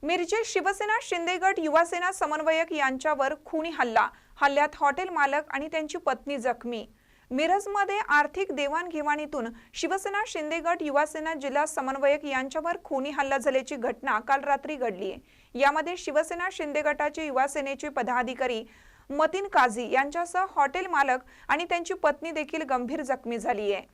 मिरजेत शिवसेना शिंदे गट युवासेना समन्वयक यांच्यावर खुनी हल्ल्यात हॉटेल मालक आणि त्यांची पत्नी जखमी। मिरजमध्ये आर्थिक देवाणघेवाणीतून शिवसेना शिंदे गट युवासेना जिल्हा समन्वयक यांच्यावर खुनी हल्ला झाल्याची घटना काल रात्री घडली आहे। यामध्ये शिवसेना शिंदे गटाचे युवासेनेचे पदाधिकारी मतीन काझी यांच्यासह हॉटेल मालक आणि त्यांची पत्नी देखील गंभीर जखमी झाली आहे।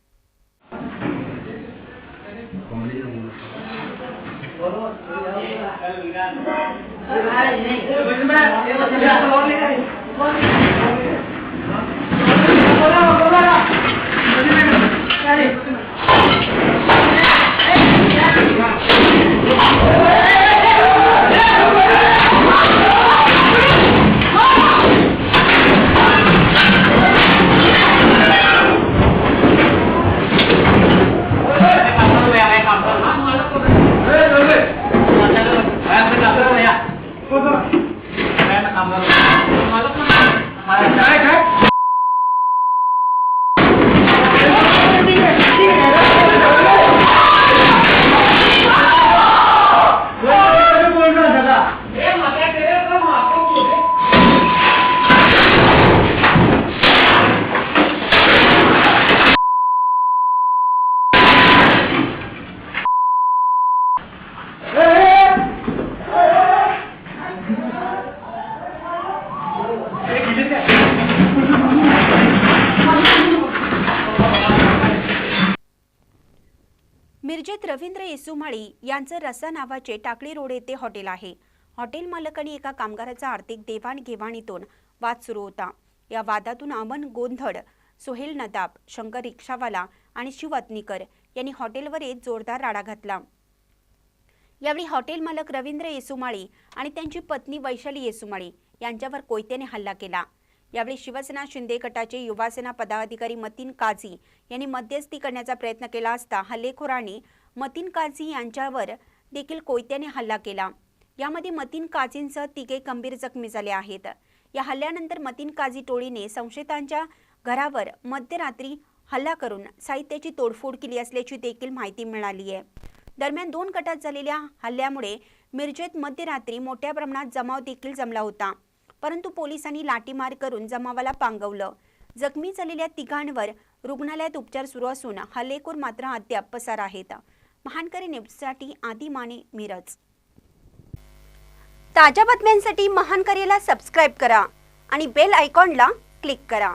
मिरजेत रवींद्र येसुमाळी यांचं रसा नावाचे टाकळी रोड येथे हॉटेल आहे। हॉटेल मालक आणि एका कामगाराचा आर्थिक देवाणघेवाणीतून वाद सुरू होता। या वादातून अमन गोंधळ, सोहेल नदाब, शंकर रिक्षावाला आणि शिव अतनीकर यांनी हॉटेलवर एक जोरदार राडा घातला। यावेळी हॉटेल मालक रवींद्र येसुमाळी आणि त्यांची पत्नी वैशाली येसुमाळी यांच्यावर कोयत्याने हल्ला केला। यावेळी शिवसेना शिंदे गटाचे युवासेना पदाधिकारी मतीन काझी यांनी मध्यस्थी करण्याचा प्रयत्न केला असता हल्लेखोरांनी मतीन काझी यांच्यावर देखील कोयत्याने हल्ला केला। यामध्ये मतीन काझींसह तिघे गंभीर जखमी झाले आहेत। या हल्ल्यानंतर मतीन काझी टोळीने संशयितांच्या घरावर मध्यरात्री हल्ला करून साहित्याची तोडफोड केली असल्याची देखील माहिती मिळाली आहे। दरम्यान दोन गटात झालेल्या हल्ल्यामुळे मिरजेत मध्यरात्री मोठ्या प्रमाणात जमाव देखील जमला होता, परंतु पोलिसांनी लाठीमार करून जमावाला पांगवलं। जखमी झालेल्या तिघांवर रुग्णालयात उपचार सुरू असून हल्लेखोर मात्र अद्याप पसार आहेत। महानकरी न्यूजसाठी आदी माने, मिरज। ताज्या बातम्यांसाठी महानकरीला सबस्क्राइब करा आणि बेल आयकॉनला क्लिक करा।